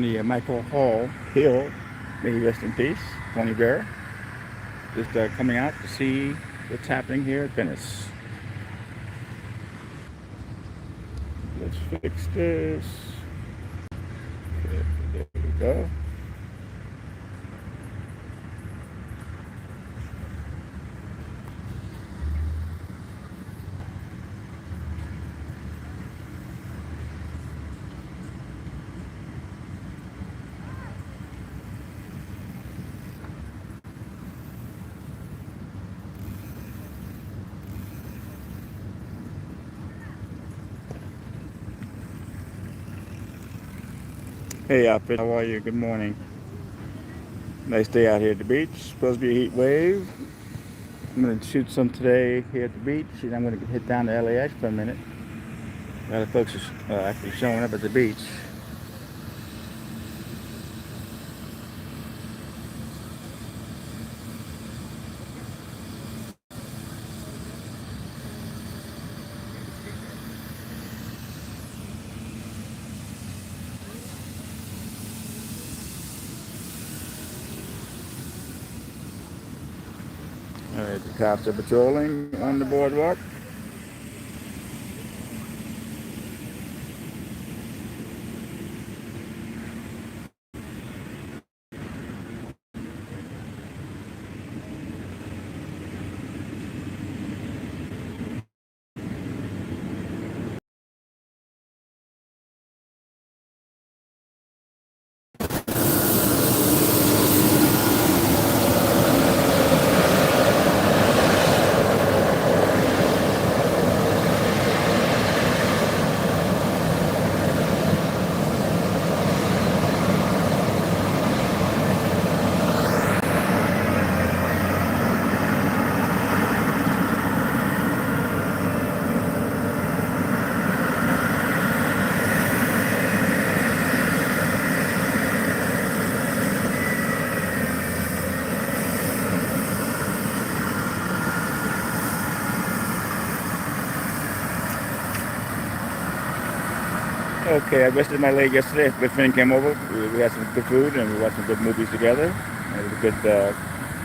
on the Michael Hall Hill. May he rest in peace. Tony Vera. Just coming out to see what's happening here at Venice. Let's fix this. There we go. Hey outfit, how are you? Good morning. Nice day out here at the beach. Supposed to be a heat wave. I'm gonna shoot some today here at the beach, and I'm gonna hit down to LAX for a minute. A lot of folks are actually showing up at the beach. All right, the cops are patrolling on the boardwalk. Okay, I rested my leg yesterday. A good friend came over. We had some good food and we watched some good movies together. It was a good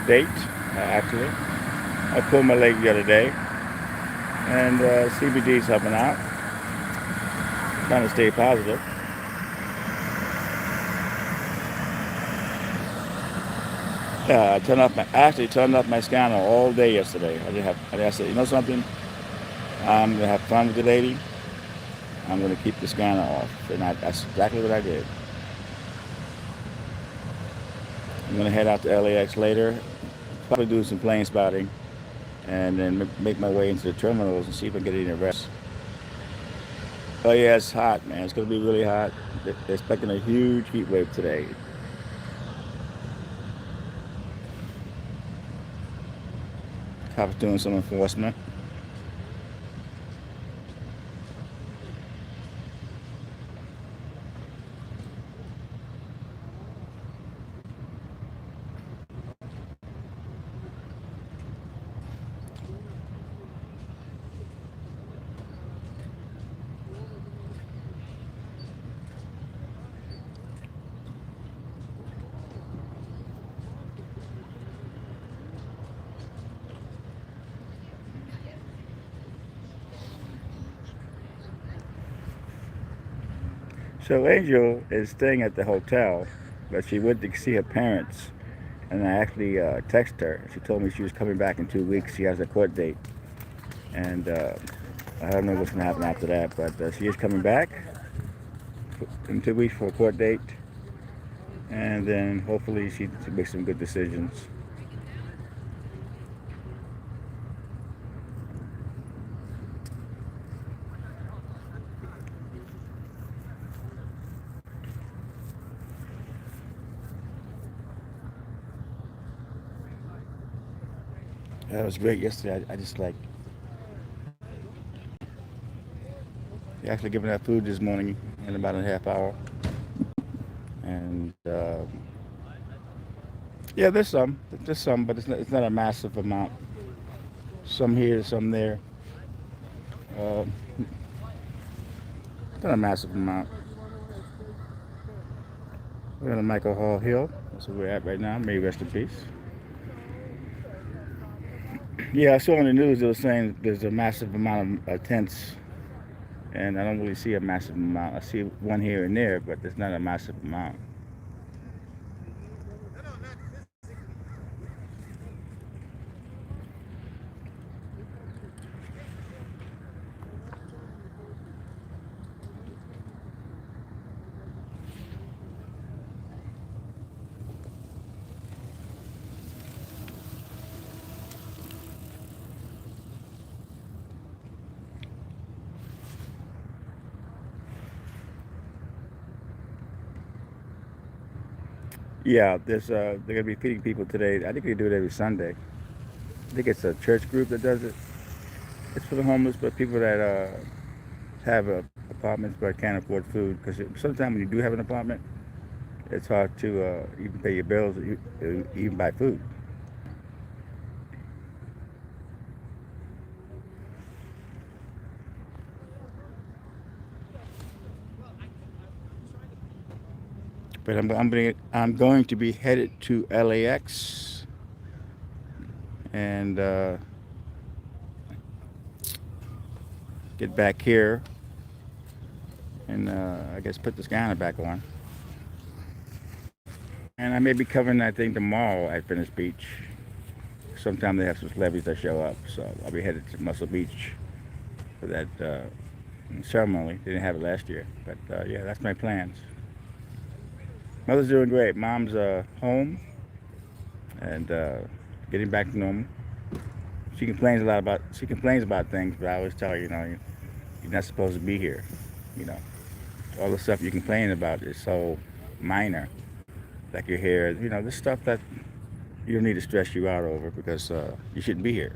date, actually. I pulled my leg the other day, and CBD's helping out. Trying to stay positive. I actually turned off my scanner all day yesterday. I said, you know something? I'm gonna have fun with the lady. I'm gonna keep the scanner off, and that's exactly what I did. I'm gonna head out to LAX later, probably do some plane spotting, and then make my way into the terminals and see if I can get any rest. Oh yeah, it's hot, man. It's gonna be really hot. They're expecting a huge heat wave today. Cops doing some enforcement. So Angel is staying at the hotel, but she went to see her parents, and I actually texted her. She told me she was coming back in 2 weeks. She has a court date, and I don't know what's going to happen after that, but she is coming back in 2 weeks for a court date, and then hopefully she makes some good decisions. That was great yesterday. I just like they actually giving that food this morning in about a half hour, and yeah, there's some, but it's not a massive amount. Some here, some there. Uh, not a massive amount. We're on Michael Hall Hill. That's where we're at right now. May he rest in peace. Yeah, I saw on the news they were saying there's a massive amount of tents, and I don't really see a massive amount. I see one here and there, but there's not a massive amount. Yeah, they're gonna be feeding people today. I think they do it every Sunday. I think it's a church group that does it. It's for the homeless, but people that have apartments but can't afford food. Because sometimes when you do have an apartment, it's hard to even pay your bills, even buy food. But I'm going to be headed to LAX and get back here and I guess put the scanner back on. And I may be covering that thing tomorrow at Venice Beach. Sometime they have some celebrities that show up, so I'll be headed to Muscle Beach for that ceremony. They didn't have it last year, but yeah, that's my plans. Mother's doing great. Mom's home and getting back to normal. She complains about things, but I always tell her, you're not supposed to be here. You know, all the stuff you complain about is so minor. Like your hair, this stuff that you don't need to stress you out over because you shouldn't be here.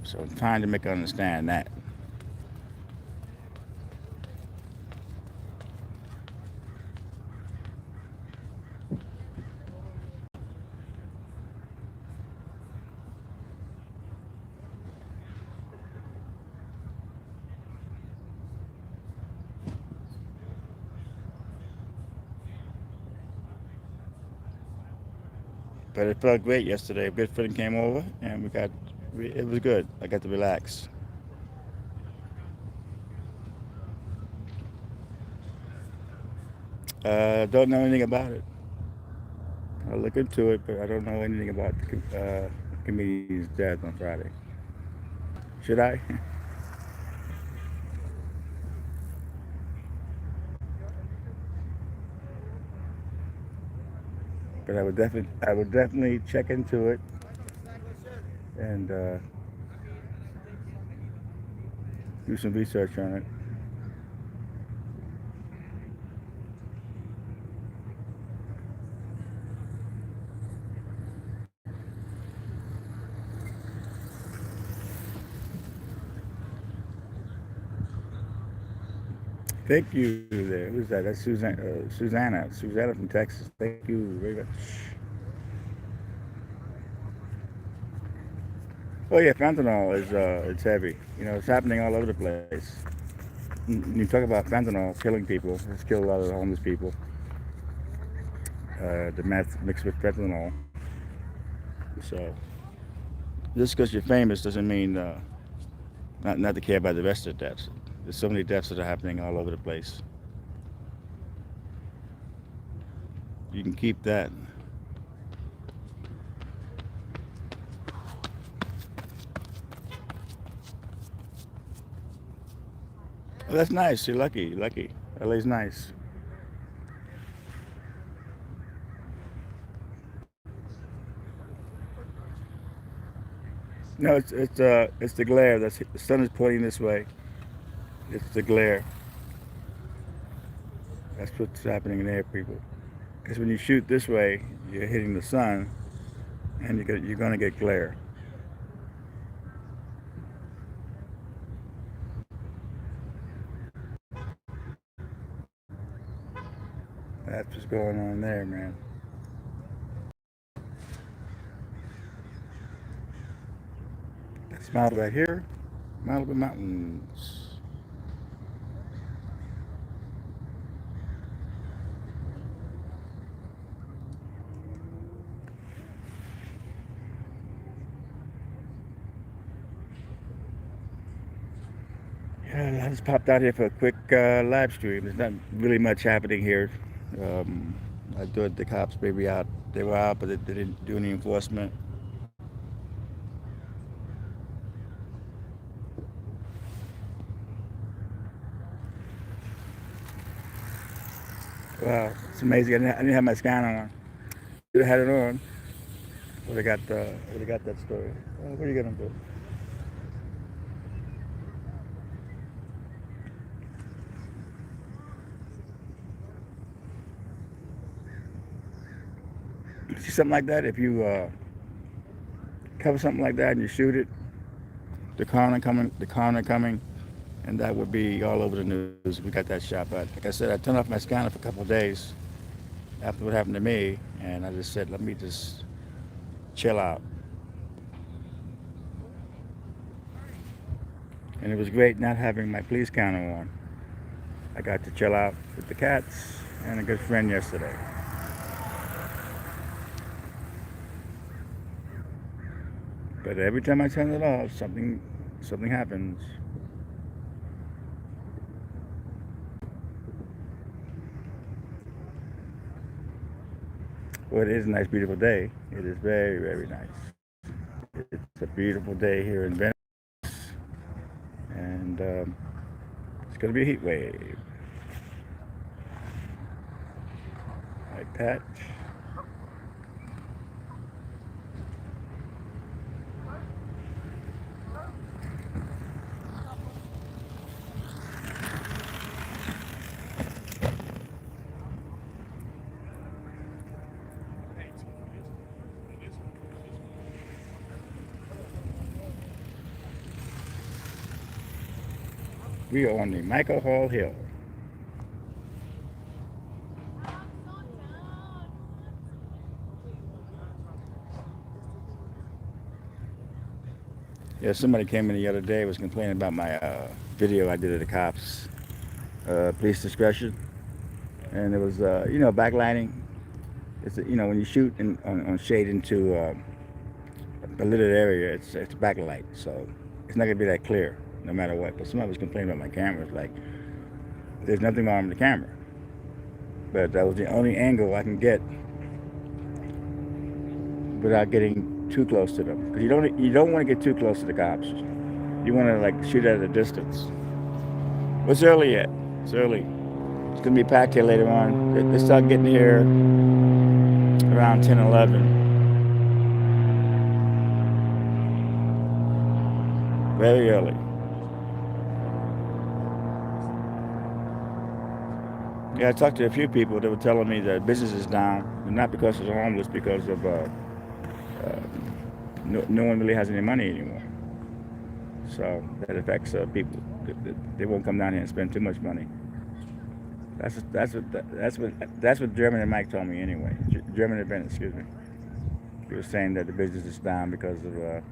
So I'm trying to make her understand that. But it felt great yesterday. A good friend came over and it was good. I got to relax. Don't know anything about it. I'll look into it, but I don't know anything about the comedian's death on Friday. Should I? But I would definitely check into it and do some research on it. Thank you there. Who's that? That's Susanna. Susanna from Texas. Thank you very much. Oh yeah, fentanyl is it's heavy. It's happening all over the place. You talk about fentanyl killing people. It's killed a lot of the homeless people. The meth mixed with fentanyl. So just because you're famous doesn't mean not to care about the rest of the deaths. There's so many deaths that are happening all over the place. You can keep that. Oh, that's nice. You're lucky. You're lucky. LA's nice. No, it's the glare. The sun is pointing this way. It's the glare. That's what's happening there, people. Because when you shoot this way, you're hitting the sun, and you're gonna get glare. That's what's going on there, man. That's Malibu right here. Malibu Mountains. I just popped out here for a quick live stream. There's not really much happening here. I thought the cops maybe out. They were out, but they didn't do any enforcement. Wow, it's amazing. I didn't have my scanner on. Should have had it on. Would have got that story. What are you gonna do? See something like that? If you cover something like that and you shoot it, the coroner coming, and that would be all over the news. We got that shot, but like I said, I turned off my scanner for a couple of days after what happened to me, and I just said, let me just chill out. And it was great not having my police counter on. I got to chill out with the cats and a good friend yesterday. But every time I turn it off, something happens. Well, it is a nice, beautiful day. It is very, very nice. It's a beautiful day here in Venice, and it's going to be a heat wave like that. We are on the Michael Hall Hill. Yeah, somebody came in the other day, was complaining about my video I did of the cops, police discretion, and it was backlighting. It's when you shoot on shade into a littered area, it's backlight, so it's not gonna be that clear no matter what. But somebody was complaining about my camera. It's like there's nothing wrong with the camera, but that was the only angle I can get without getting too close to them. Because you don't want to get too close to the cops. You want to like shoot at a distance. What's early yet? It's early. It's gonna be packed here later on. They start getting here around 10, 11. Very early. Yeah, I talked to a few people that were telling me that business is down, and not because of the homeless, because of no one really has any money anymore. So that affects people. They won't come down here and spend too much money. That's what German and Mike told me anyway. German and Ben, excuse me. He was saying that the business is down because of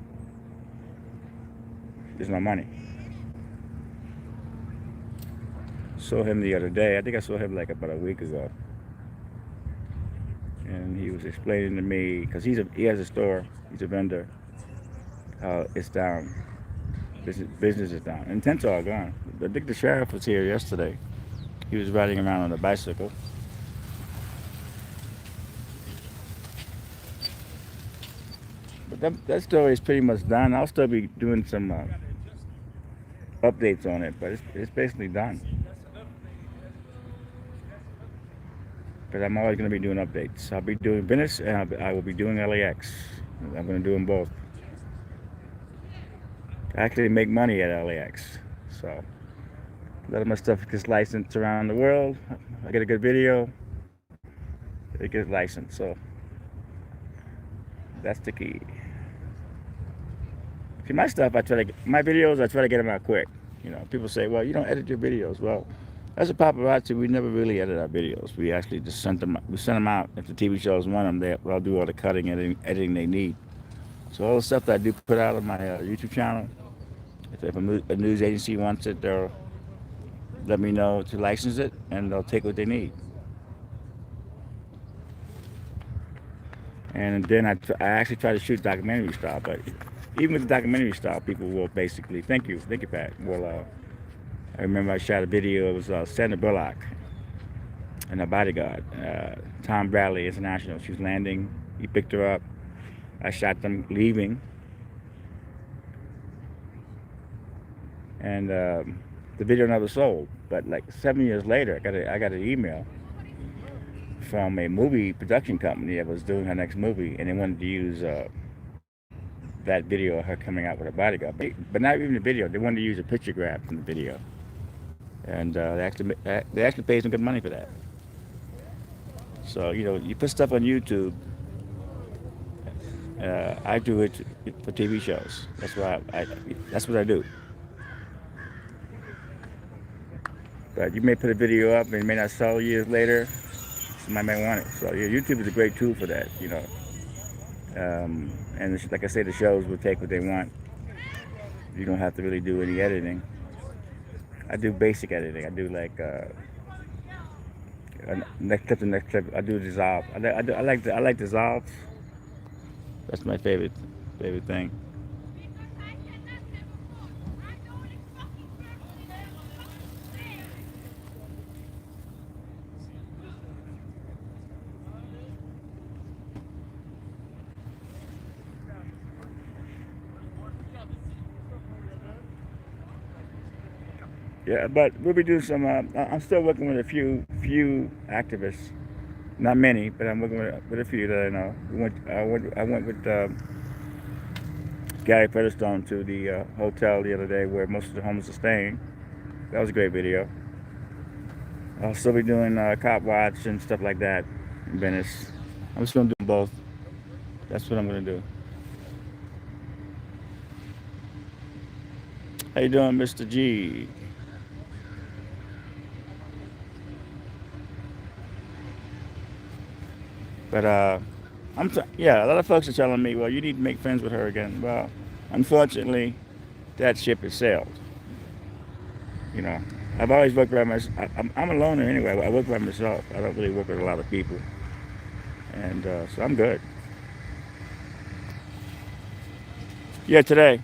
there's no money. Saw him the other day. I think I saw him like about a week ago, and he was explaining to me because he has a store. He's a vendor. How it's down. Business is down, and tents are gone. I think the sheriff was here yesterday. He was riding around on a bicycle. But that story is pretty much done. I'll still be doing some updates on it, but it's basically done. But I'm always going to be doing updates. I'll be doing Venice, and I will be doing LAX. I'm going to do them both. I actually make money at LAX, so a lot of my stuff gets licensed around the world. I get a good video, it gets licensed. So that's the key. See, my stuff, my videos, I try to get them out quick. People say, well, you don't edit your videos. Well, as a paparazzi, we never really edit our videos. We actually just send them out. If the TV shows want them, they'll do all the cutting and editing they need. So all the stuff that I do put out on my YouTube channel, if a news agency wants it, they'll let me know to license it, and they'll take what they need. And then I actually try to shoot documentary style, but even with the documentary style, people will basically, thank you, Pat, will I remember I shot a video. It was Sandra Bullock and her bodyguard, Tom Bradley International. She was landing. He picked her up. I shot them leaving, and the video never sold. But like 7 years later, I got an email from a movie production company that was doing her next movie, and they wanted to use that video of her coming out with a bodyguard. But not even the video. They wanted to use a picture grab from the video, and they actually paid some good money for that. So you put stuff on YouTube. I do it for TV shows. That's why that's what I do. But you may put a video up and it may not sell years later. Somebody may want it. So YouTube is a great tool for that. And like I say, the shows will take what they want. You don't have to really do any editing. I do basic editing. I do like next clip to next clip. I do dissolve. I like dissolve. That's my favorite thing. Yeah, but we'll be doing some. I'm still working with a few activists, not many, but I'm working with a few that I know. I went with Gary Featherstone to the hotel the other day where most of the homeless are staying. That was a great video. I'll still be doing cop watch and stuff like that in Venice. I'm just gonna do both. That's what I'm gonna do. How you doing, Mr. G? But yeah, a lot of folks are telling me, well, you need to make friends with her again. Well, unfortunately, that ship has sailed. I've always worked by myself. I'm a loner anyway. I work by myself. I don't really work with a lot of people, and so I'm good. Yeah, today.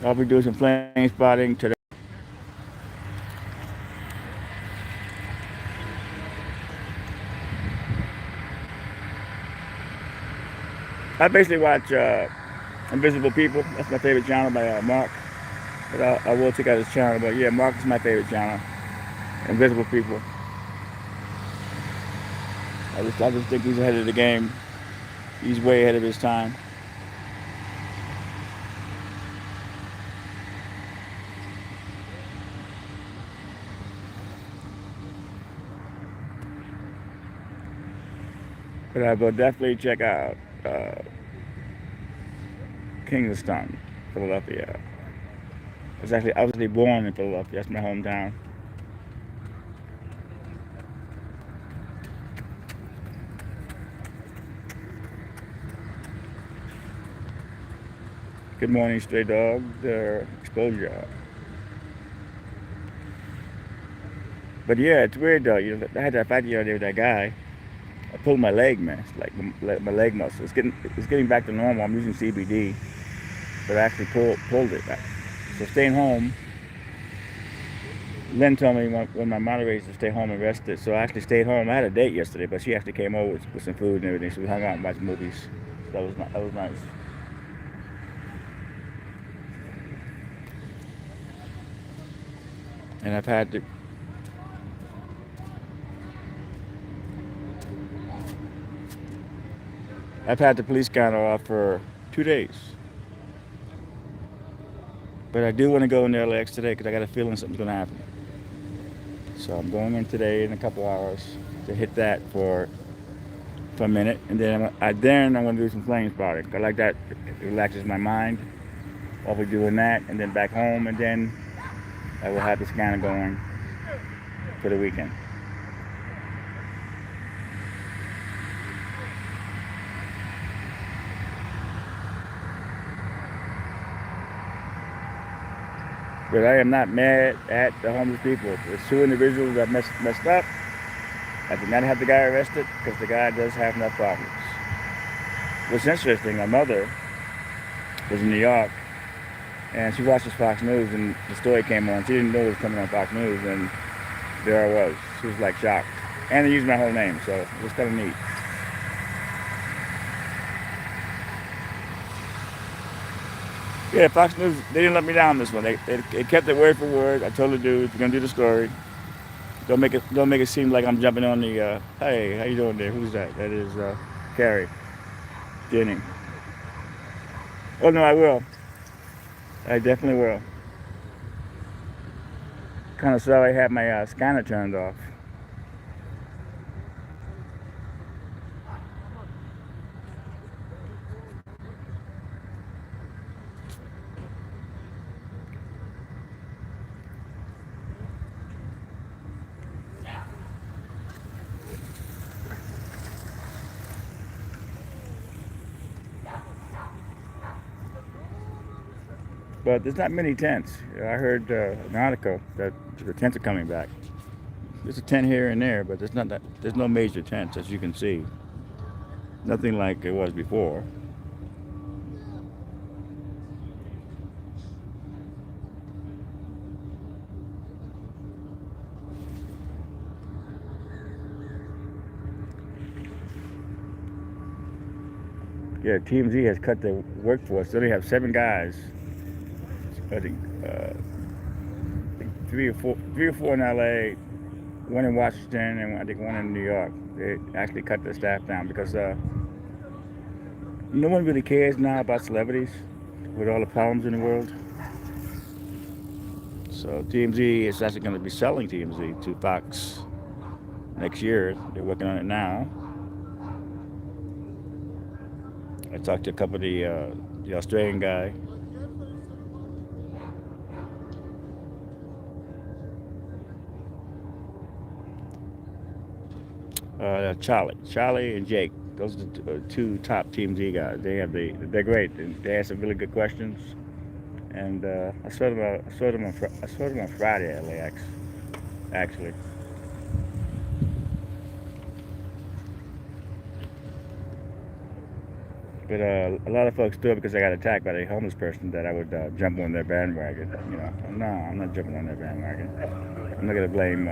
I'll be doing some plane spotting today. I basically watch Invisible People. That's my favorite channel by Mark. But I will check out his channel. But yeah, Mark is my favorite channel. Invisible People. I just think he's ahead of the game. He's way ahead of his time. But I will definitely check out Kingston, Philadelphia. I was actually born in Philadelphia. That's my hometown. Good morning, stray dog. The exposure. But yeah, it's weird though. I had that fight the other day with that guy. I pulled my leg, man. It's like my leg muscle. It's getting back to normal. I'm using CBD, but I actually pulled it. So staying home. Lynn told me when my moderator to stay home and rested. So I actually stayed home. I had a date yesterday, but she actually came over with some food and everything. So we hung out and watched movies. So that was nice. And I've had the police counter off for 2 days. But I do want to go in the LAX today because I got a feeling something's going to happen. So I'm going in today in a couple hours to hit that for a minute. And then I'm going to do some plane spotting. I like that. It relaxes my mind. I'll be doing that and then back home. And then I will have the scanner going for the weekend. But I am not mad at the homeless people. There's 2 individuals that messed up. I did not have the guy arrested because the guy does have enough problems. what's interesting, my mother was in New York, and she watches Fox News, and the story came on. She didn't know it was coming on Fox News, and there I was. She was like shocked. And they used my whole name, so it was kind of neat. Yeah, Fox News, they didn't let me down this one. They kept it word for word. I told the dude, if you're gonna do the story, don't make it seem like I'm jumping on the hey, how you doing there? Who's that? That is Carrie Jenny. Oh no, I will. I definitely will. Kind of sorry I had my scanner turned off. But there's not many tents. I heard an article that the tents are coming back. There's a tent here and there, but there's not that. There's no major tents, as you can see. Nothing like it was before. Yeah, TMZ has cut their workforce. They only have 7 guys. I think three or four in LA, one in Washington, and I think one in New York. They actually cut their staff down because no one really cares now about celebrities with all the problems in the world. So TMZ is actually going to be selling TMZ to Fox next year. They're working on it now. I talked to a couple of the Australian guy. Charlie and Jake. Those are the two top TMZ guys. They're great. They ask some really good questions. And I saw them on Friday, LAX, actually. But a lot of folks do it because I got attacked by a homeless person that I would jump on their bandwagon. No, I'm not jumping on their bandwagon. I'm not gonna blame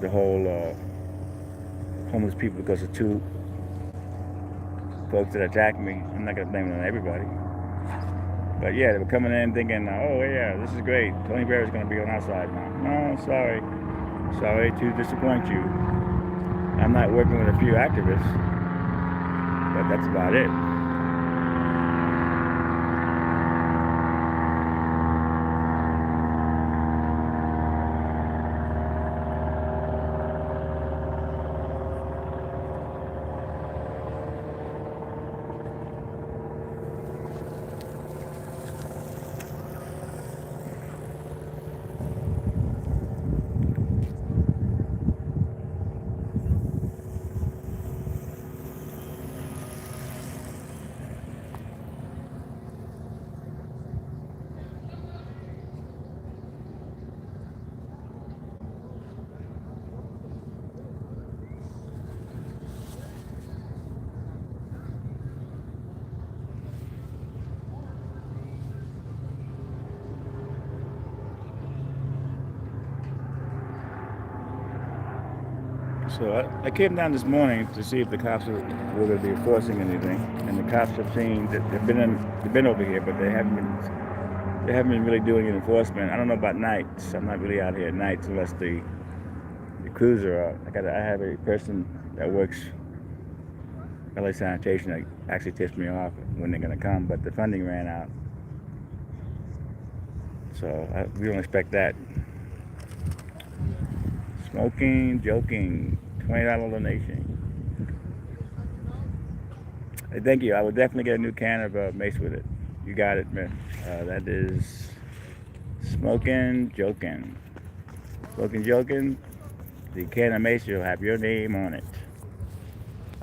the whole homeless people because of 2 folks that attacked me. I'm not gonna blame it on everybody. But yeah, they were coming in thinking, oh yeah, this is great. Tony Vera's gonna be on our side now. No, sorry to disappoint you. I'm not working with a few activists, but that's about it. So I came down this morning to see if the cops were going to be enforcing anything, and the cops have seen that they've been over here, but they haven't been really doing any enforcement. I don't know about nights. I'm not really out here at nights unless the crews are out. I have a person that works LA sanitation that actually tips me off when they're going to come, but the funding ran out, so we don't expect that. Smoking, joking, $20 donation. Hey, thank you. I would definitely get a new can of mace with it. You got it, man. That is smoking, joking. Smoking, joking. The can of mace will have your name on it.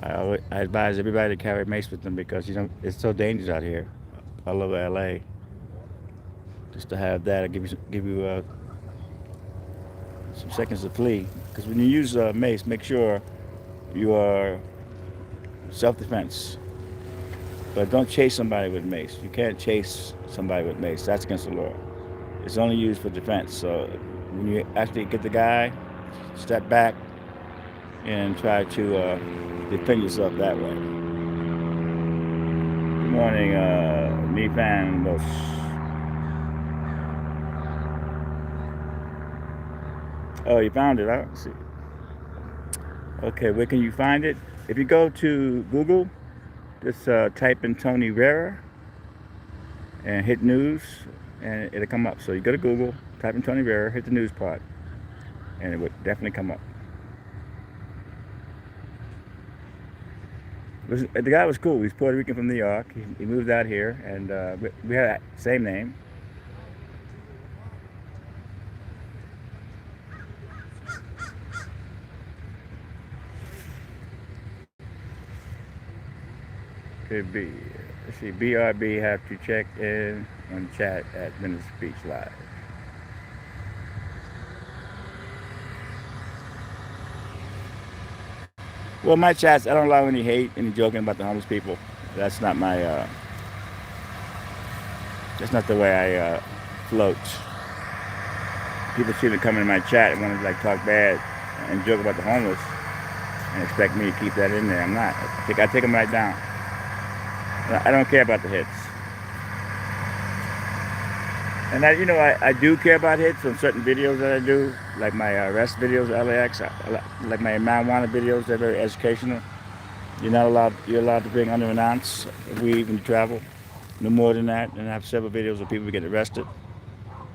I advise everybody to carry mace with them because it's so dangerous out here, all over LA. Just to have that, I'll give you some seconds to flee. Because when you use mace, make sure you are self-defense. But don't chase somebody with mace. You can't chase somebody with mace. That's against the law. It's only used for defense. So when you actually get the guy, step back and try to defend yourself that way. Good morning, mi fan los. Oh, you found it. I don't see. Okay, where can you find it? If you go to Google, just type in Tony Vera and hit news, and it'll come up. So you go to Google, type in Tony Vera, hit the news part, and it would definitely come up. The guy was cool. He's Puerto Rican from New York. He moved out here, and we had the same name. Could be. Let's see. BRB have to check in on chat at Venice Beach Live. Well, my chats, I don't allow any hate, any joking about the homeless people. That's not my. That's not the way I float. People seem to come in my chat and want to like talk bad and joke about the homeless and expect me to keep that in there. I'm not. I take them right down. I don't care about the hits. And I do care about hits on certain videos that I do, like my arrest videos at LAX, like my marijuana videos. They're very educational. You're allowed to bring under an ounce of weed when you travel. No more than that. And I have several videos of people who get arrested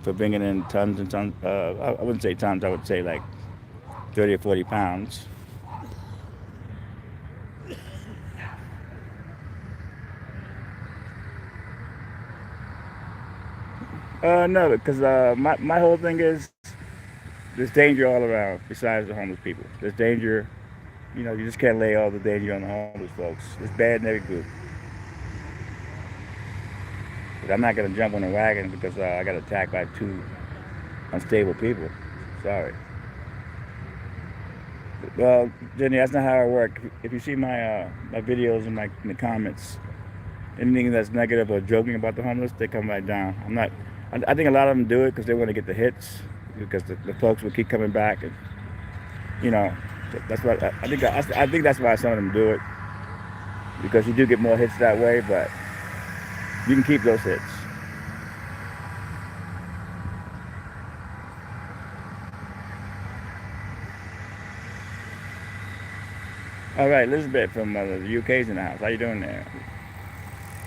for bringing in tons and tons. I wouldn't say tons. I would say like 30 or 40 pounds. No, because my whole thing is there's danger all around besides the homeless people. There's danger. You just can't lay all the danger on the homeless folks. It's bad in every group. But I'm not going to jump on a wagon because I got attacked by two unstable people. Sorry. Well, Jenny, that's not how I work. If you see my videos in the comments, anything that's negative or joking about the homeless, they come right down. I'm not. I think a lot of them do it because they want to get the hits, because the folks will keep coming back, and that's what I think. I think that's why some of them do it, because you do get more hits that way, but you can keep those hits. All right, Elizabeth from the UK's in the house. How you doing there?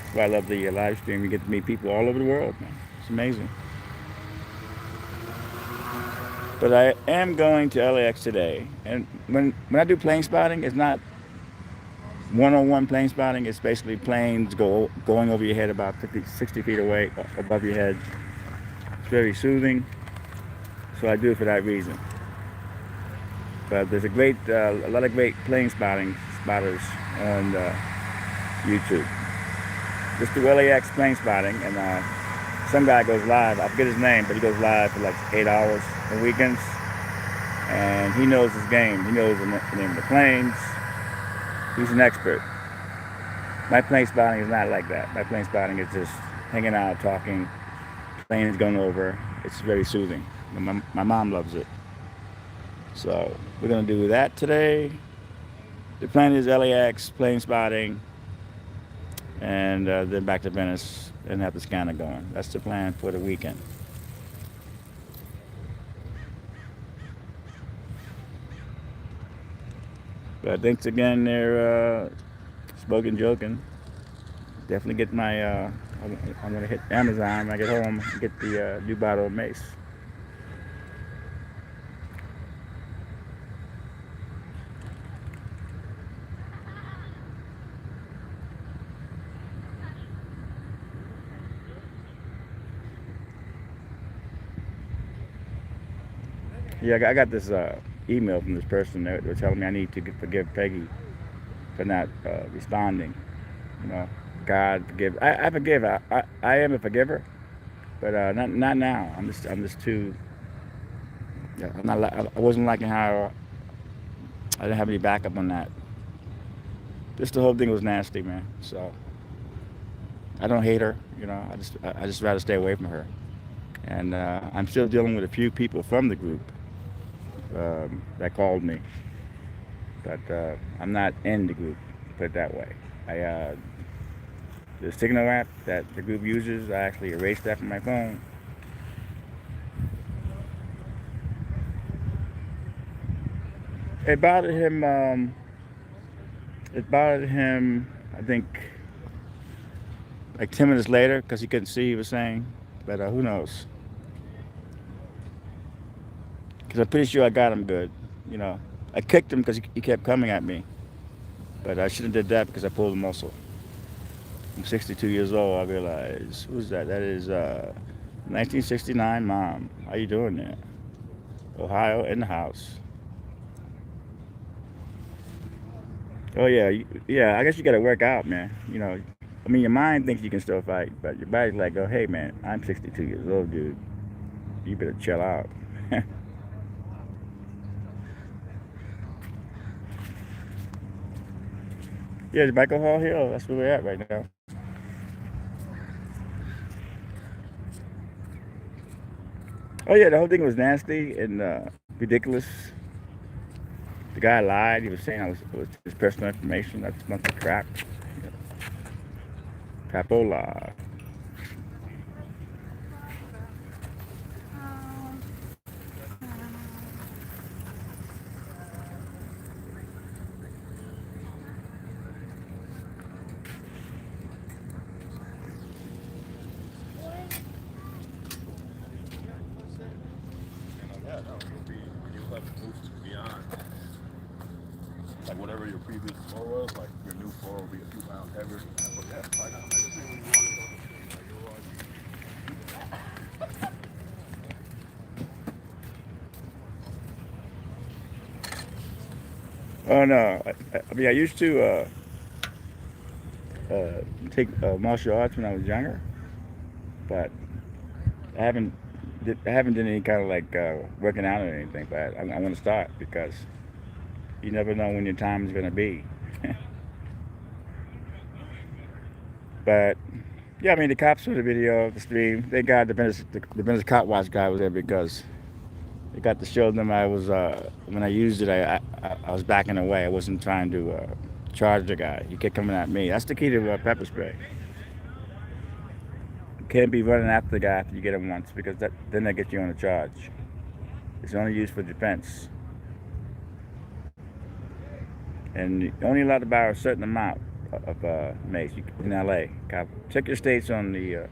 That's why I love the live stream. You get to meet people all over the world, man. It's amazing. But I am going to LAX today, and when I do plane spotting, it's not one-on-one plane spotting. It's basically planes going over your head about 50, 60 feet away above your head. It's very soothing, so I do it for that reason. But there's a lot of great plane spotters on YouTube. Just do LAX plane spotting, and some guy goes live. I forget his name, but he goes live for like 8 hours on weekends, and he knows his game. He knows the name of the planes. He's an expert. My plane spotting is not like that. My plane spotting is just hanging out, talking, planes going over. It's very soothing. My mom loves it. So we're going to do that today. The plan is LAX, plane spotting, and then back to Venice and have the scanner going. That's the plan for the weekend. But thanks again there, Spoken Joking. Definitely get my, I'm going to hit Amazon when I get home and get the new bottle of mace. Yeah, I got this email from this person. They're telling me I need to forgive Peggy for not responding. God forgive. I forgive. I am a forgiver, but not now. I'm just too. Yeah, I wasn't liking how I didn't have any backup on that. Just the whole thing was nasty, man. So I don't hate her. I just rather stay away from her. And I'm still dealing with a few people from the group that called me, but I'm not in the group. Put it that way. The Signal app that the group uses, I actually erased that from my phone. It bothered him. It bothered him. I think like 10 minutes later because he couldn't see. He was saying, but who knows? Because I'm pretty sure I got him good. You know, I kicked him because he kept coming at me, but I shouldn't have did that because I pulled a muscle. I'm 62 years old. I realize who's that? That is 1969 mom. How you doing there? Ohio in the house. Oh yeah, yeah. I guess you got to work out, man. I mean, your mind thinks you can still fight, but your body's like, oh, hey, man, I'm 62 years old, dude. You better chill out. Yeah, the Michael Hall Hill. That's where we're at right now. Oh yeah, the whole thing was nasty and ridiculous. The guy lied. He was saying it was his personal information. That's a bunch of crap. Crapola. Like whatever your previous floor was, like your new floor will be a few pounds heavier. But yeah, like I just think when you run it, like you're Oh no, I mean I used to take martial arts when I was younger, but I haven't I haven't done any kind of like working out or anything. But I want to start because you never know when your time is gonna be. But yeah, I mean the cops saw the video, the stream. Thank God the Venice cop watch guy was there because it got to show them I was when I used it I was backing away. I wasn't trying to charge the guy. He kept coming at me. That's the key to pepper spray. You can't be running after the guy after you get him once because then that gets you on a charge. It's only used for defense, and you're only allowed to buy a certain amount of mace in LA. Check your states on the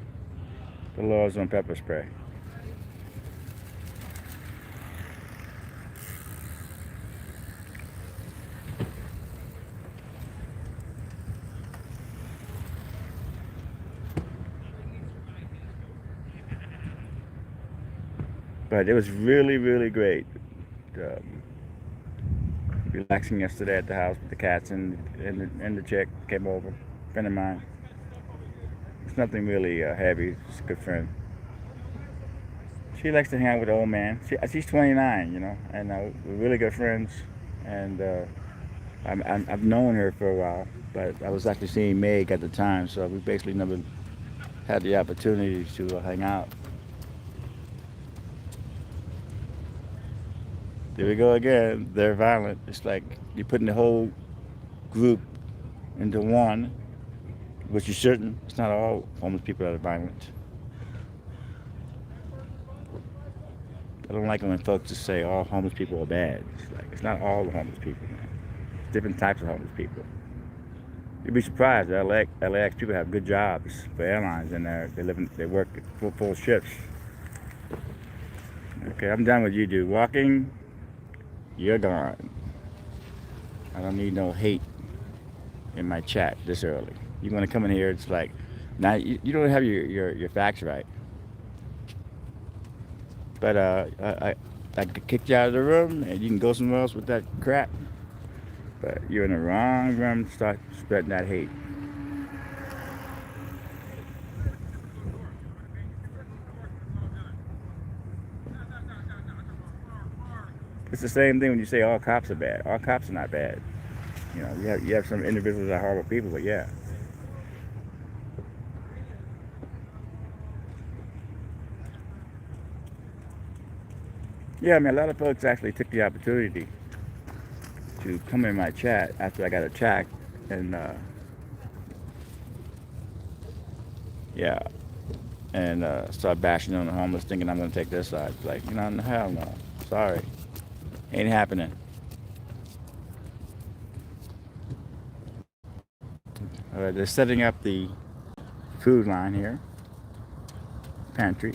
laws on pepper spray. But it was really, really great. Um, Relaxing yesterday at the house with the cats and the chick came over, friend of mine. It's nothing really heavy. She's a good friend. She likes to hang out with the old man. She's 29, and we're really good friends. And I've known her for a while, but I was actually seeing Meg at the time, so we basically never had the opportunity to hang out. There we go again. They're violent. It's like you're putting the whole group into one, which you shouldn't. It's not all homeless people that are violent. I don't like it when folks just say all homeless people are bad. It's not all the homeless people, man. It's different types of homeless people. You'd be surprised. LAX people have good jobs for airlines, and they work full shifts. Okay, I'm done with you, dude. Walking, you're gone. I don't need no hate in my chat this early. You want to come in here? It's like, now you don't have your facts right. But I could kick you out of the room, and you can go somewhere else with that crap. But you're in the wrong room to start spreading that hate. It's the same thing when you say all cops are bad. All cops are not bad. You have some individuals that are horrible people, but yeah. Yeah, I mean, a lot of folks actually took the opportunity to come in my chat after I got attacked, and yeah, and start bashing on the homeless, thinking I'm going to take their side. Like, hell no. Sorry, ain't happening. All right, they're setting up the food line here, pantry,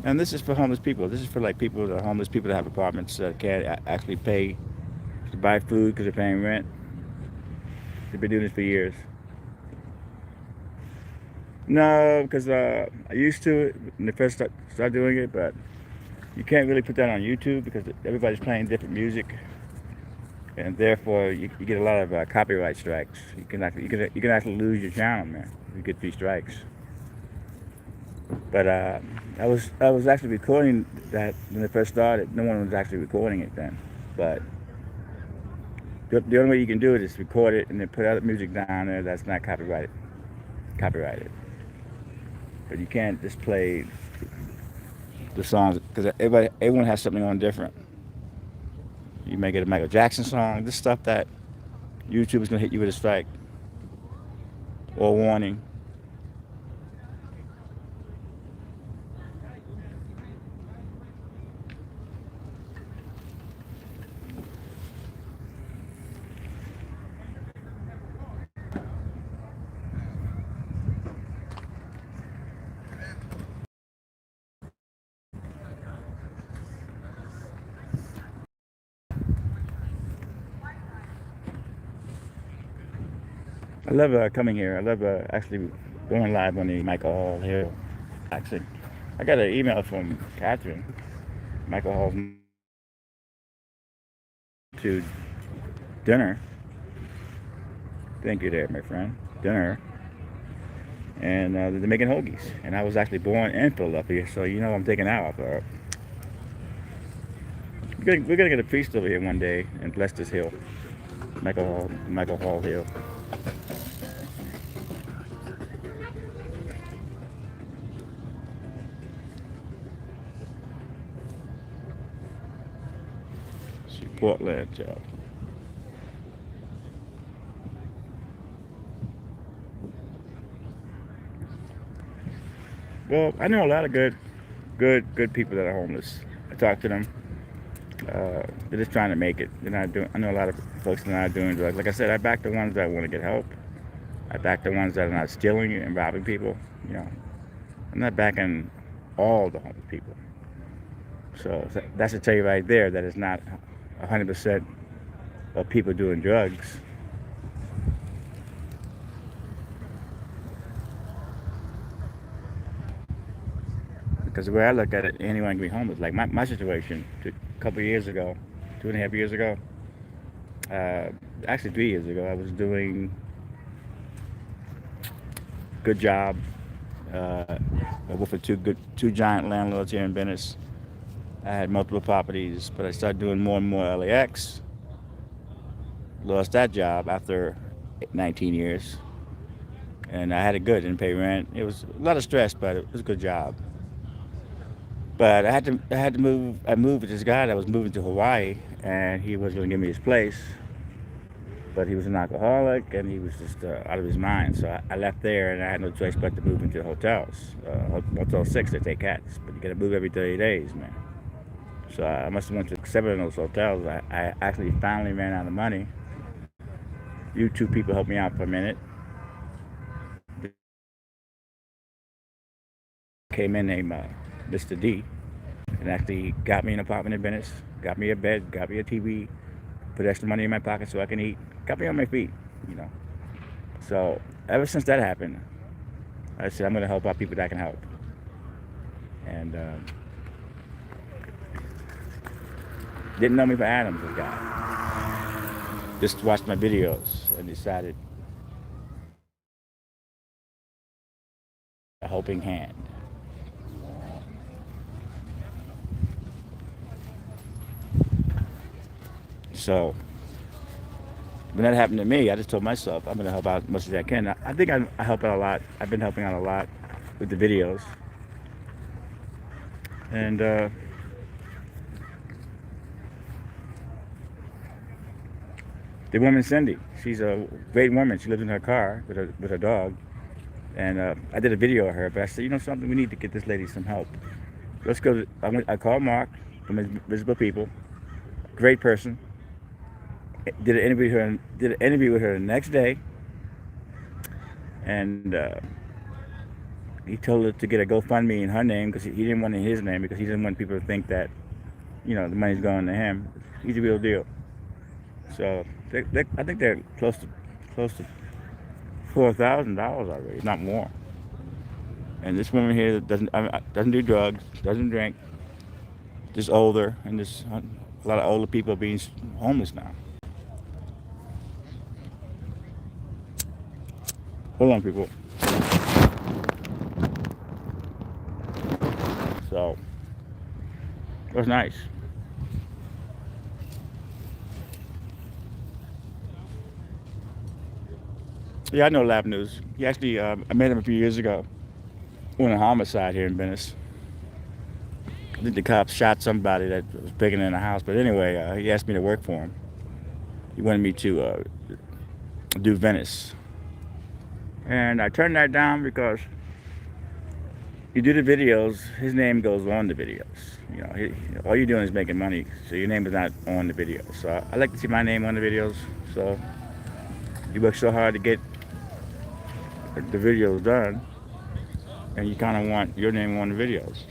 and this is for homeless people. This is for like people, the homeless people that have apartments that can't actually pay to buy food because they're paying rent. They've been doing this for years. No, because I used to it when they first start doing it, but you can't really put that on YouTube because everybody's playing different music, and therefore you get a lot of copyright strikes. You can actually lose your channel, man. If you get these strikes. But I was actually recording that when it first started. No one was actually recording it then, but the only way you can do it is record it and then put other music down there that's not copyrighted. But you can't just play the songs because everyone has something on different. You may get a Michael Jackson song, this stuff that YouTube is gonna hit you with a strike or warning. I love coming here. I love actually going live on the Michael Hall Hill. Actually, I got an email from Catherine. Michael Hall's to dinner. Thank you there, my friend. Dinner. And they're making hoagies. And I was actually born in Philadelphia, so I'm taking that off. We're gonna get a feast over here one day and bless this hill, Michael Hall Hill. See Portland, y'all. Well, I know a lot of good people that are homeless. I talk to them. They're just trying to make it. They're not doing. I know a lot of folks that are not doing drugs. Like I said, I back the ones that want to get help. I back the ones that are not stealing and robbing people. I'm not backing all the homeless people. So that's to tell you right there that it's not 100% of people doing drugs. Because the way I look at it, anyone can be homeless. Like my situation, a couple of years ago, 2.5 years ago, uh, actually 3 years ago, I was doing good job. I worked for two giant landlords here in Venice. I had multiple properties, but I started doing more and more LAX. Lost that job after 19 years, and I had it good. Didn't pay rent. It was a lot of stress, but it was a good job. But I had to move. I moved with this guy that was moving to Hawaii, and he was going to give me his place, but he was an alcoholic and he was just out of his mind. So I left there, and I had no choice but to move into hotels. Motel 6, they take cats, but you got to move every 30 days, man. So I must have went to 7 of those hotels. I actually finally ran out of money. You two people helped me out for a minute. Came in named Mr. D, and actually got me an apartment in Venice, got me a bed, got me a TV, put extra money in my pocket so I can eat, got me on my feet, you know. So ever since that happened, I said I'm going to help out people that can help. And didn't know me for Adams, this guy. Just watched my videos and decided a helping hand. So when that happened to me, I just told myself I'm going to help out as much as I can. I think I help out a lot. I've been helping out a lot with the videos. And the woman Cindy, she's a great woman. She lives in her car with her dog. And I did a video of her, but I said, you know something, we need to get this lady some help. Let's go. I called Mark from Invisible People. Great person. Did an interview with her the next day, and he told her to get a GoFundMe in her name because he didn't want it in his name because he didn't want people to think that the money's going to him. He's a real deal. So I think they're close to $4,000 already, if not more. And this woman here doesn't do drugs, doesn't drink, just older, and there's a lot of older people being homeless now. Hold on, people. So it was nice. Yeah, I know Lab News. He actually, I met him a few years ago on a homicide here in Venice. I think the cops shot somebody that was breaking in a house. But anyway, he asked me to work for him. He wanted me to do Venice. And I turned that down because you do the videos, his name goes on the videos. All you're doing is making money, so your name is not on the videos. So I like to see my name on the videos. So you work so hard to get the videos done, and you kind of want your name on the videos.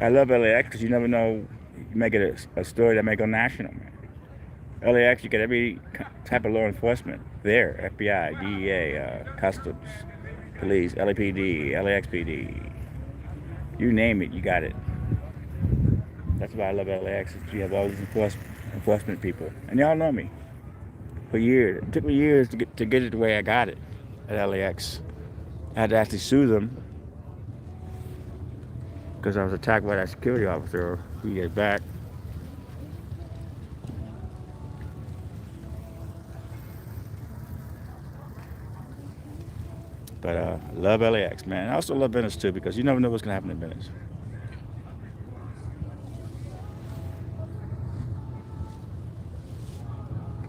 I love LAX because you never know. You may get a story that may go national, man. LAX, you get every type of law enforcement there: FBI, DEA, Customs, Police, LAPD, LAXPD. You name it, you got it. That's why I love LAX. You have all these enforcement people, and y'all know me for years. It took me years to get it the way I got it at LAX. I had to actually sue them because I was attacked by that security officer a few years back. But I love LAX, man. I also love Venice too because you never know what's gonna happen in Venice.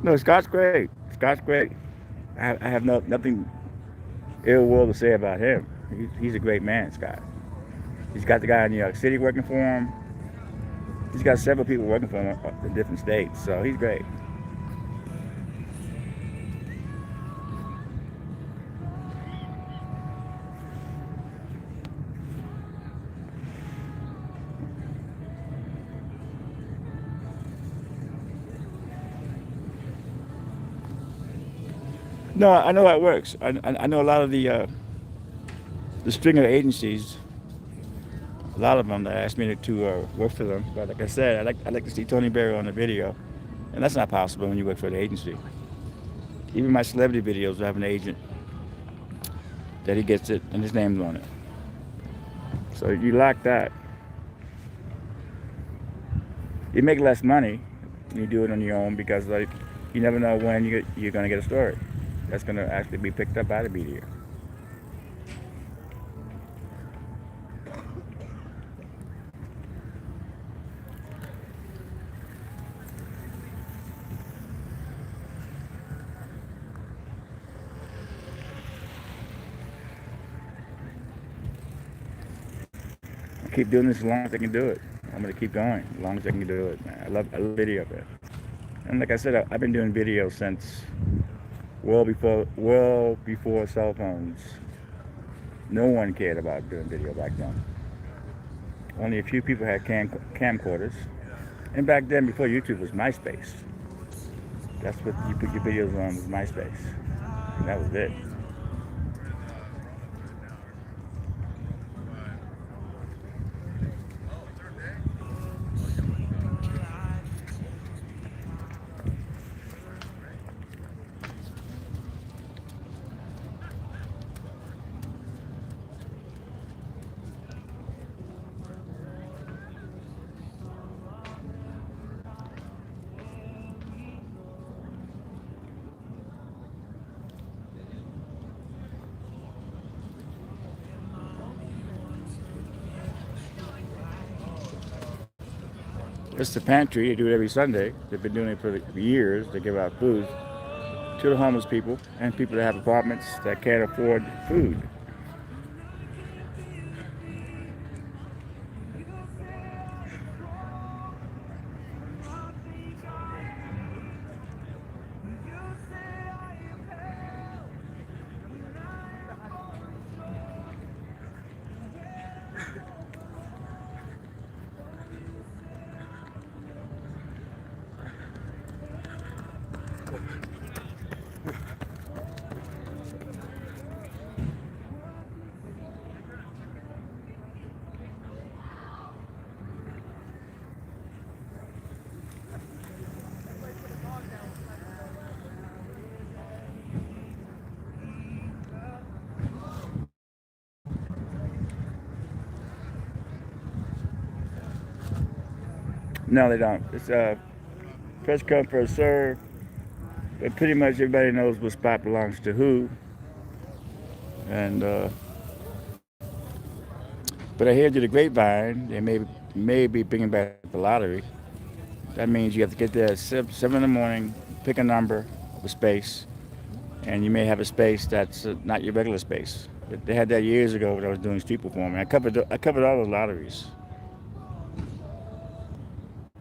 No, Scott's great. Scott's great. I have nothing ill will to say about him. He's a great man, Scott. He's got the guy in New York City working for him. He's got several people working for him in different states, so he's great. No, I know how it works. I know a lot of the stringer agencies. A lot of them that asked me to work for them. But like I said, I like to see Tony Berry on the video, and that's not possible when you work for the agency. Even my celebrity videos have an agent that he gets it and his name's on it. So you lack that. You make less money when you do it on your own because you never know when you're going to get a story that's going to actually be picked up by the media. I keep doing this as long as I can do it. I'm going to keep going as long as I can do it, man. I love video of it. And like I said, I've been doing video since well before cell phones. No one cared about doing video back then. Only a few people had camcorders. And back then, before YouTube was MySpace. That's what you put your videos on, was MySpace. And that was it. It's the pantry. They do it every Sunday. They've been doing it for years. They give out food to the homeless people and people that have apartments that can't afford food. No, they don't. It's first come, first serve. But pretty much everybody knows what spot belongs to who. And but I hear through the grapevine they may be bringing back the lottery. That means you have to get there at 7 in the morning, pick a number of a space, and you may have a space that's not your regular space. They had that years ago when I was doing street performing. I covered all the lotteries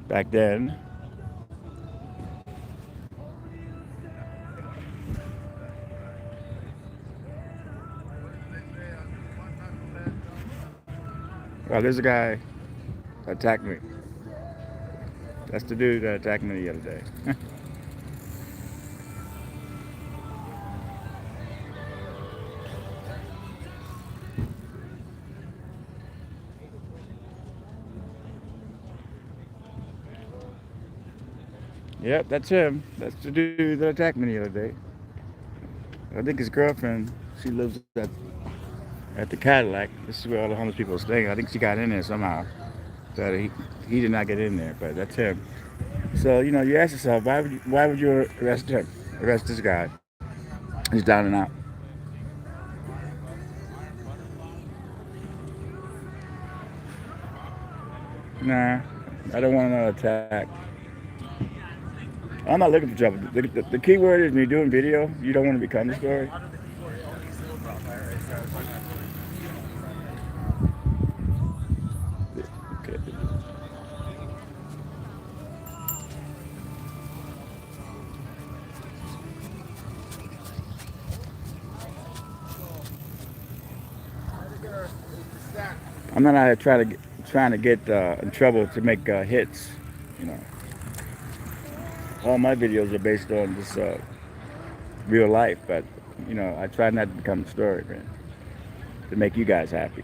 back then. Well, there's a guy that attacked me. That's the dude that attacked me the other day. Yep, that's him. That's the dude that attacked me the other day. I think his girlfriend, she lives at the Cadillac. This is where all the homeless people are staying. I think she got in there somehow. But he did not get in there, but that's him. So, you ask yourself, why would you arrest him? Arrest this guy. He's down and out. Nah, I don't want another attack. I'm not looking for trouble. The key word is when you're doing video, you don't want to become the story. Okay. I'm not out here trying to get in trouble to make hits. You know, all my videos are based on this real life, but I try not to become the story, man, to make you guys happy.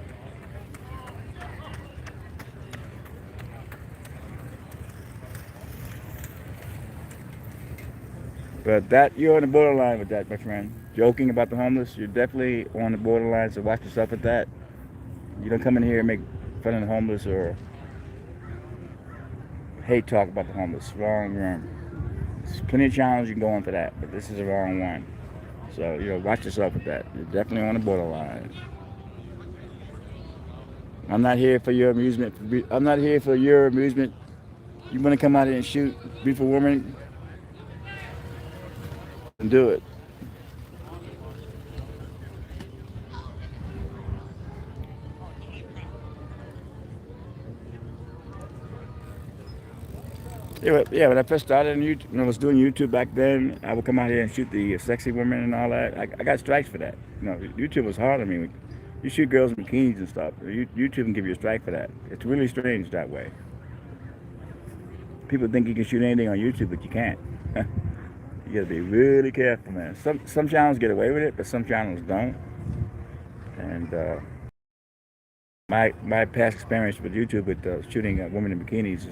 But that you're on the borderline with that, my friend. Joking about the homeless, you're definitely on the borderline. So watch yourself with that. You don't come in here and make fun of the homeless or hate talk about the homeless. Wrong, wrong. There's plenty of challenges you can go on for that, but this is the wrong one. So watch yourself with that. You're definitely on the borderline. I'm not here for your amusement. I'm not here for your amusement. You want to come out here and shoot beautiful women? And do it. Yeah, when I first started on YouTube, when I was doing YouTube back then, I would come out here and shoot the sexy women and all that. I got strikes for that. YouTube was hard on me. You shoot girls in bikinis and stuff. YouTube can give you a strike for that. It's really strange that way. People think you can shoot anything on YouTube, but you can't. You gotta be really careful, man. Some channels get away with it, but some channels don't. And my past experience with YouTube with shooting women in bikinis.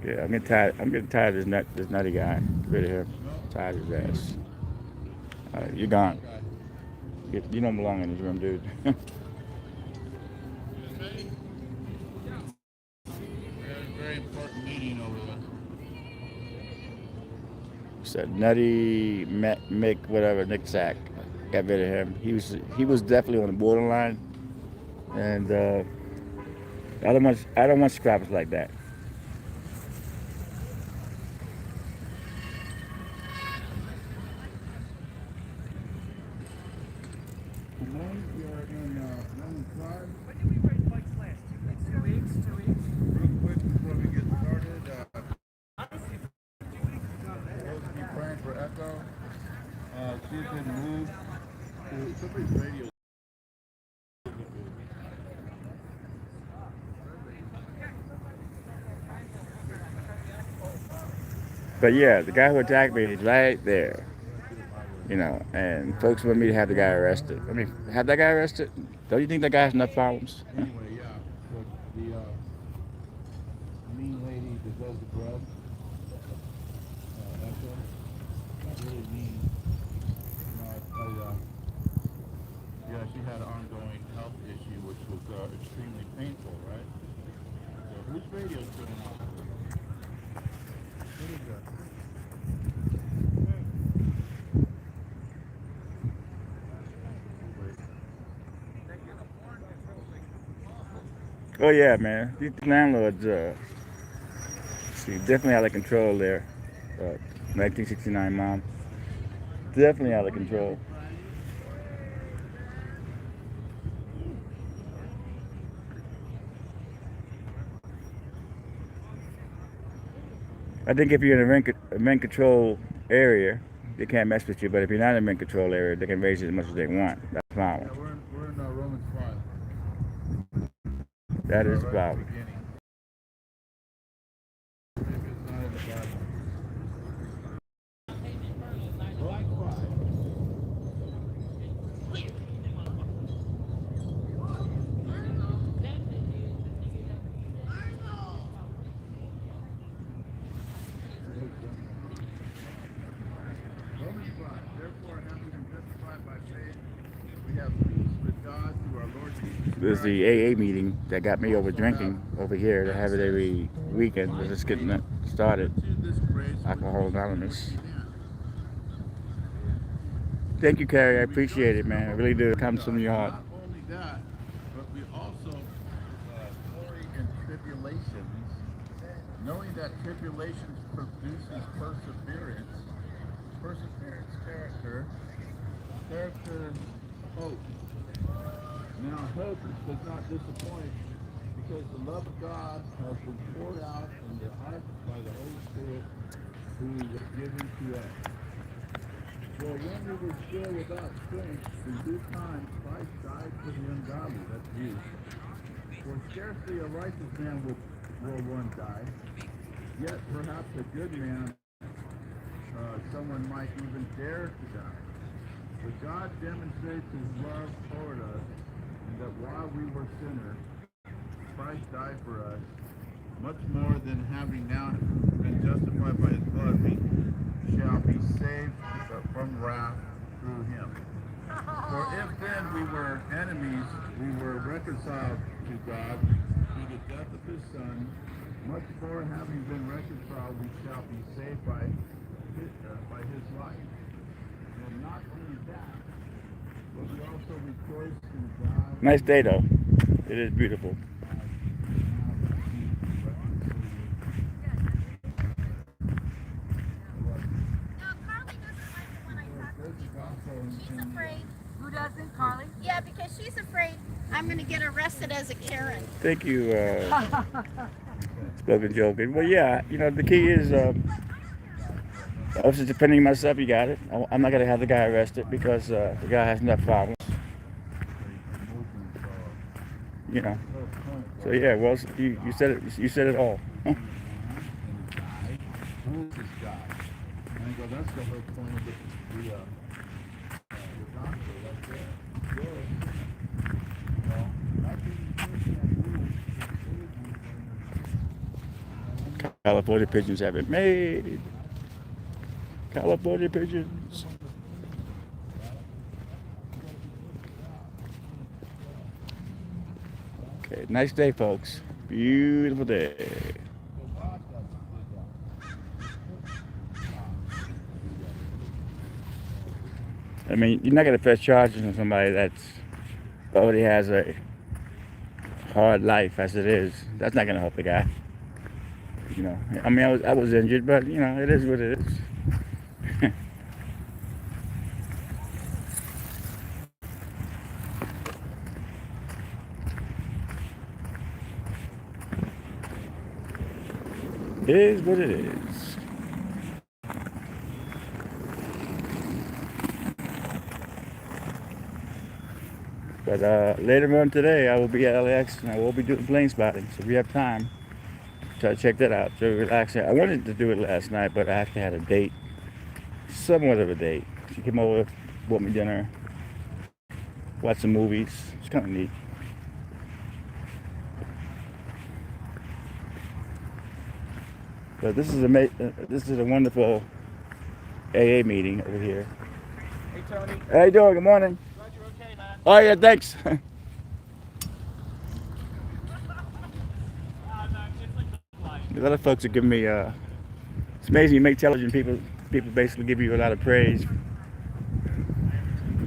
Yeah, I'm getting tired. I'm getting tired of this nutty guy. Get rid of him. Tired of his ass. You're gone. You don't belong in this room, dude. was Nutty Mick, whatever, Nick Sack. Got rid of him. He was definitely on the borderline, and I don't want scrappers like that. Tonight we are in Lemon Tribe. When did we raise bikes last? 2 weeks? 2 weeks? Real quick before we get started, Honestly, 2 weeks is not bad. supposed to be praying for Echo. She's been moved to somebody's radio. But yeah, the guy who attacked me is right there. And folks want me to have the guy arrested. I mean, have that guy arrested? Don't you think that guy has enough problems? Anyway, yeah. So the mean lady that does the drugs, Echo, not really mean. Yeah, she had an ongoing health issue, which was extremely painful, right? So whose radio's going off? What is that? Oh yeah, man. These landlords, see, definitely out of control there. 1969 mom, definitely out of control. I think if you're in a rent control area, they can't mess with you. But if you're not in a rent control area, they can raise it as much as they want. That's the problem. Yeah, we're in Romans 5. That is the Right at the problem. beginning. Maybe it's not in the Bible. Black 5. Romans 5. Therefore, having been justified by faith, we have peace with God through our Lord Jesus There's Christ. the AA meeting that got me over drinking over here. They have it every weekend. We're just getting it started. To this grace Alcohol which Anonymous. is in. Thank you, Carrie. I appreciate it, man. I really do. It comes from your heart. Not only that, but we also glory in tribulations, knowing that tribulations produces perseverance, perseverance character, character hope. Now hope does not disappoint because the love of God has been poured out in the heart by the Holy Spirit who was given to us. For when we were still without strength, in due time Christ died for the ungodly. That's you. For scarcely a righteous man will one die, yet perhaps a good man, someone might even dare to die. But God demonstrates his love toward us, and that while we were sinners, Christ died for us. Much more than having now been justified by his blood, we shall be saved from wrath through him. For if then we were enemies, we were reconciled to God through the death of his Son. Much more, having been reconciled, we shall be saved by his life. And not only that, but we also rejoice in God. Nice day, though. It is beautiful. She's afraid. Who doesn't, Carly? Yeah, because she's afraid I'm going to get arrested as a Karen. Thank you, Spoken Joking. Well, yeah, the key is, I was just defending myself. You got it. I'm not going to have the guy arrested because the guy has enough problems. So, yeah, well, you said it. You said it all. Who is this guy? And I go, that's the whole point of the gospel right there. Yours, I didn't California pigeons have it made. California pigeons. Okay, nice day, folks. Beautiful day. I mean, you're not gonna press charges on somebody that's already has a hard life as it is. That's not gonna help the guy. You know, I mean, I was injured, but you know, it is what it is. It is what it is. But later on today, I will be at LAX and I will be doing plane spotting. So if you have time, try to check that out. So relaxing. I wanted to do it last night, but I actually had a date, somewhat of a date. She came over, bought me dinner, watched some movies. It's kind of neat. But this is a wonderful AA meeting over here. Hey, Tony. How you doing? Good morning. Glad you're okay, man. Oh yeah, thanks. No, it's like the flight. A lot of folks are giving me. It's amazing. You make television. People basically give you a lot of praise.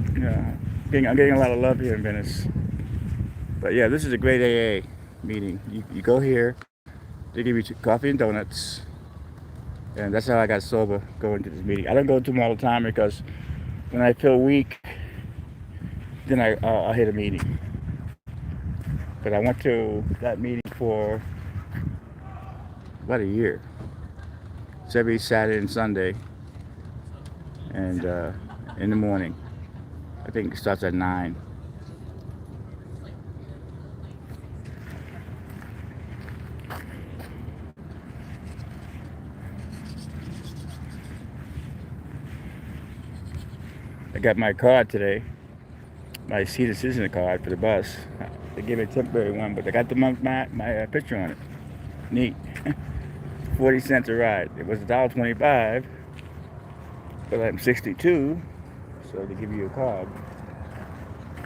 I'm getting a lot of love here in Venice. But yeah, this is a great AA meeting. You go here. They give you coffee and donuts. And that's how I got sober, going to this meeting. I don't go to them all the time because when I feel weak, then I'll hit a meeting. But I went to that meeting for about a year. It's every Saturday and Sunday, and in the morning. I think it starts at 9. I got my card today, my senior citizen card for the bus. They gave me a temporary one, but I got my picture on it. Neat. 40 cents a ride. It was $1.25, but I'm 62, so they give you a card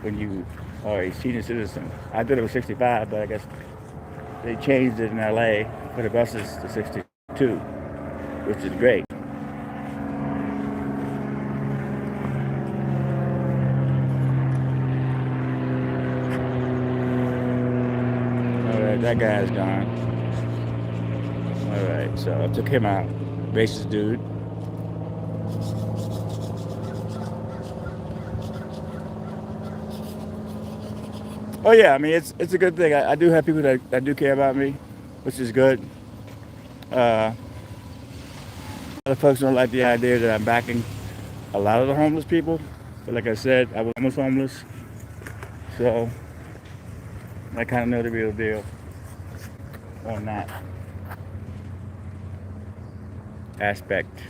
when you are a senior citizen. I thought it was 65, but I guess they changed it in LA for the buses to 62, which is great. Alright, that guy's gone. Alright, so I took him out. Racist dude. Oh yeah, I mean it's a good thing. I do have people that do care about me, which is good. A lot of folks don't like the idea that I'm backing a lot of the homeless people. But like I said, I was almost homeless. So I kind of know the real deal on that aspect.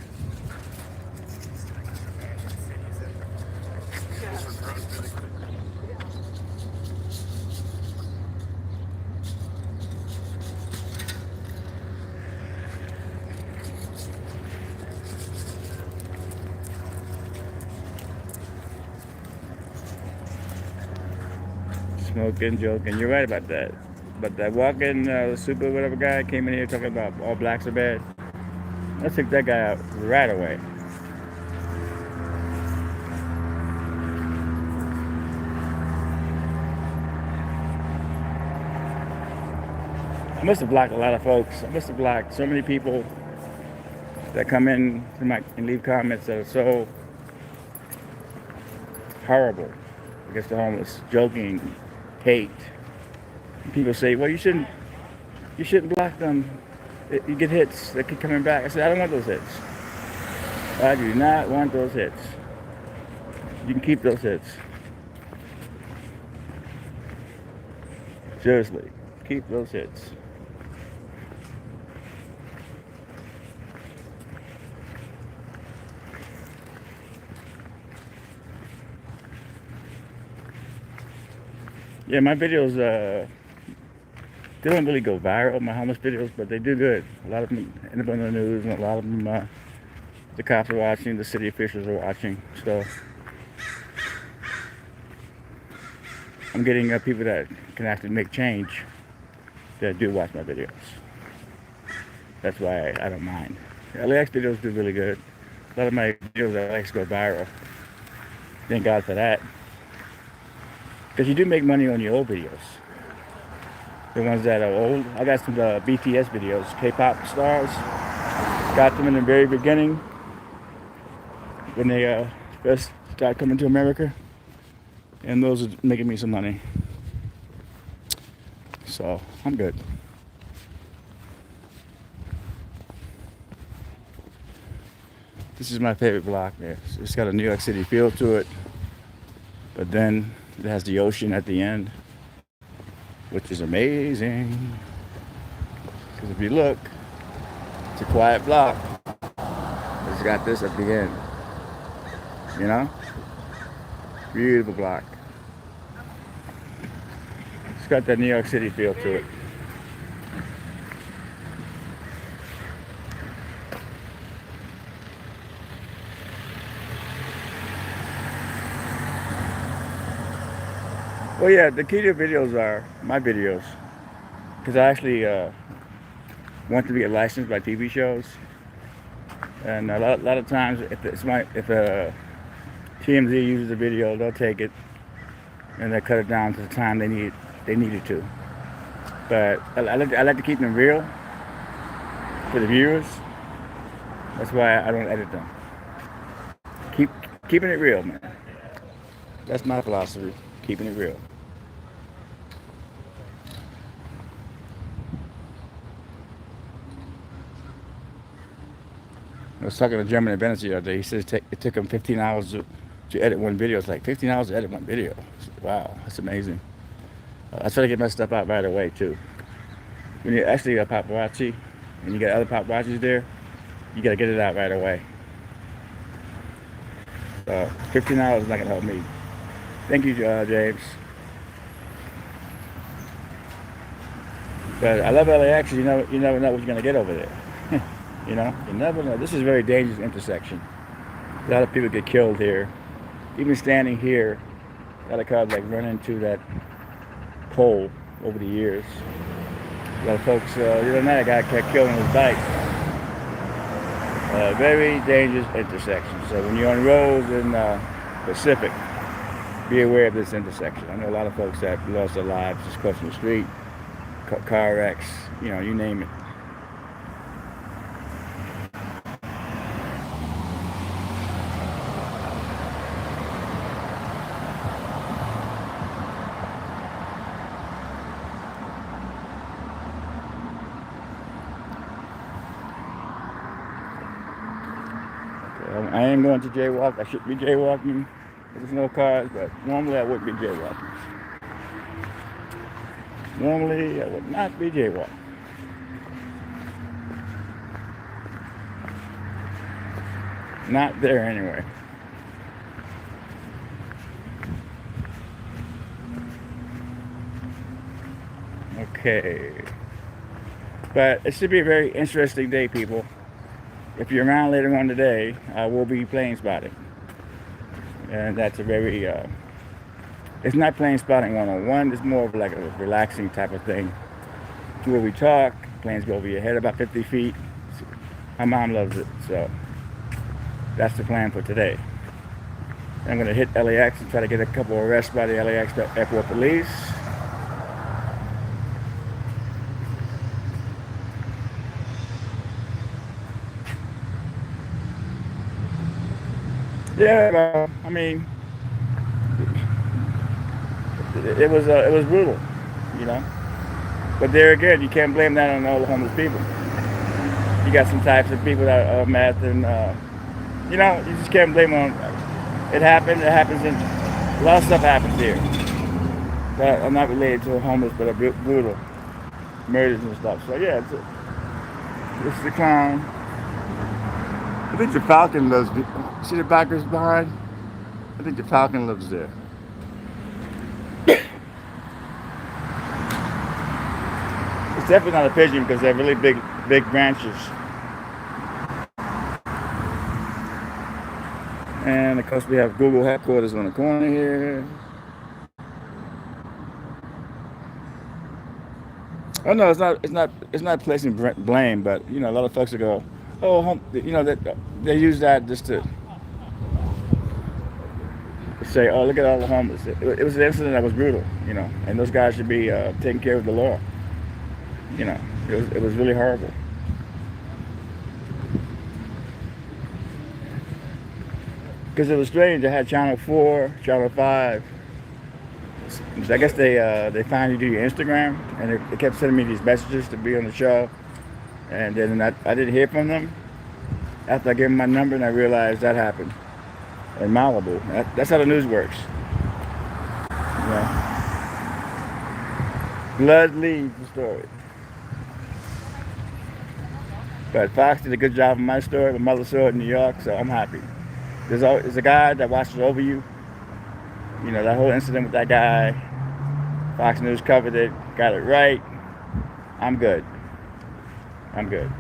Smoking, joking. You're right about that. But that walking super whatever guy came in here talking about all blacks are bad. I took that guy out right away. I must have blocked a lot of folks. I must have blocked so many people that come in and leave comments that are so horrible against the homeless, joking, hate. People say, well, you shouldn't block them. You get hits. They keep coming back. I said, I don't want those hits. I do not want those hits. You can keep those hits. Seriously, keep those hits. Yeah, my videos, they don't really go viral, my homeless videos, but they do good. A lot of them end up on the news, and a lot of them, the cops are watching, the city officials are watching. So I'm getting people that can actually make change that do watch my videos. That's why I don't mind. LAX videos do really good. A lot of my videos at LAX go viral. Thank God for that. Because you do make money on your old videos. The ones that are old. I got some BTS videos, K-pop stars. Got them in the very beginning when they first started coming to America. And those are making me some money. So, I'm good. This is my favorite block there. It's got a New York City feel to it. But then it has the ocean at the end, which is amazing. Because if you look, it's a quiet block. It's got this at the end. You know? Beautiful block. It's got that New York City feel to it. Well, yeah, the key to videos are my videos. Because I actually want to get licensed by TV shows. And a lot of times, if TMZ uses a video, they'll take it and they'll cut it down to the time they need it to. But I like to keep them real for the viewers. That's why I don't edit them. Keeping it real, man. That's my philosophy. Keeping it real. I was talking to a gentleman in Venice the other day. He said it took him 15 hours to edit one video. It's like 15 hours to edit one video. Wow, that's amazing. I try to get my stuff out right away too. When you're actually a paparazzi and you got other paparazzis there, you gotta get it out right away. 15 hours is not gonna help me. Thank you, James. But I love LAX. You never know what you're gonna get over there. You never know. This is a very dangerous intersection. A lot of people get killed here. Even standing here, a lot of cars like run into that pole over the years. A lot of folks, the other night, a guy got killed on his bike. Very dangerous intersection. So when you're on roads in Pacific, be aware of this intersection. I know a lot of folks that lost their lives just crossing the street, car wrecks, you name it. I am going to jaywalk. I should be jaywalking. There's no cars, but normally I wouldn't be jaywalking. Normally I would not be jaywalking. Not there anyway. Okay. But it should be a very interesting day, people. If you're around later on today, I will be plane spotting. And that's a very, it's not plane spotting 101, it's more of like a relaxing type of thing. To where we talk, planes go over your head about 50 feet. My mom loves it, so that's the plan for today. I'm gonna hit LAX and try to get a couple of arrests by the LAX airport police. Yeah, I mean, it was brutal, But there again, you can't blame that on all the homeless people. You got some types of people that are meth, and you just can't blame them. It happened. It happens, and a lot of stuff happens here. That are not related to the homeless, but are brutal murders and stuff. So yeah, it's the clown. I think the Falcon lives. See the backers behind? I think the Falcon lives there. It's definitely not a pigeon because they have really big branches. And of course we have Google headquarters on the corner here. Oh no, it's not placing blame, but a lot of folks will go, oh, that they use that just to say, "Oh, look at all the homeless." It was an incident that was brutal, you know, and those guys should be taking care of the law. You know, it was really horrible. Because it was strange. They had Channel 4, Channel 5. I guess they find you do your Instagram, and they kept sending me these messages to be on the show. And then I didn't hear from them. After I gave them my number, and I realized that happened in Malibu. That's how the news works. You know? Blood leads the story. But Fox did a good job on my story. My mother saw it in New York, so I'm happy. There's a guy that watches over you. You know, that whole incident with that guy. Fox News covered it, got it right. I'm good. I'm good.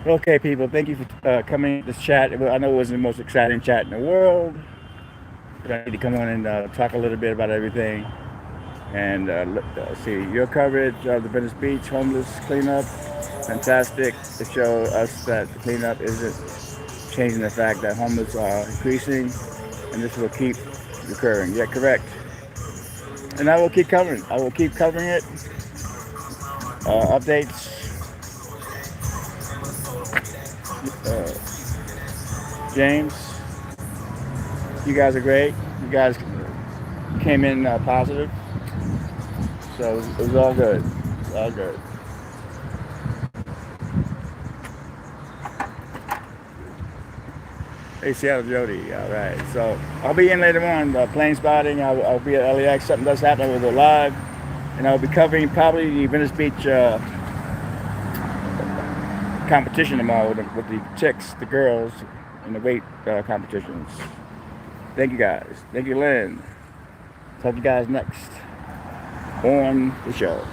Okay, people, thank you for coming to this chat. I know it wasn't the most exciting chat in the world, but I need to come on and talk a little bit about everything. And see your coverage of the Venice Beach homeless cleanup. Fantastic to show us that the cleanup isn't changing the fact that homeless are increasing, and this will keep recurring. Yeah, correct. And I will keep covering. I will keep covering it. Updates. James, you guys are great. You guys came in positive, so it was all good. It was all good. Hey, Seattle Jody. All right. So I'll be in later on. Plane spotting. I'll be at LAX. Something does happen. We'll go live. And I'll be covering probably the Venice Beach competition tomorrow with the chicks, the girls, in the weight competitions. Thank you guys. Thank you, Lynn. Talk to you guys next on the show.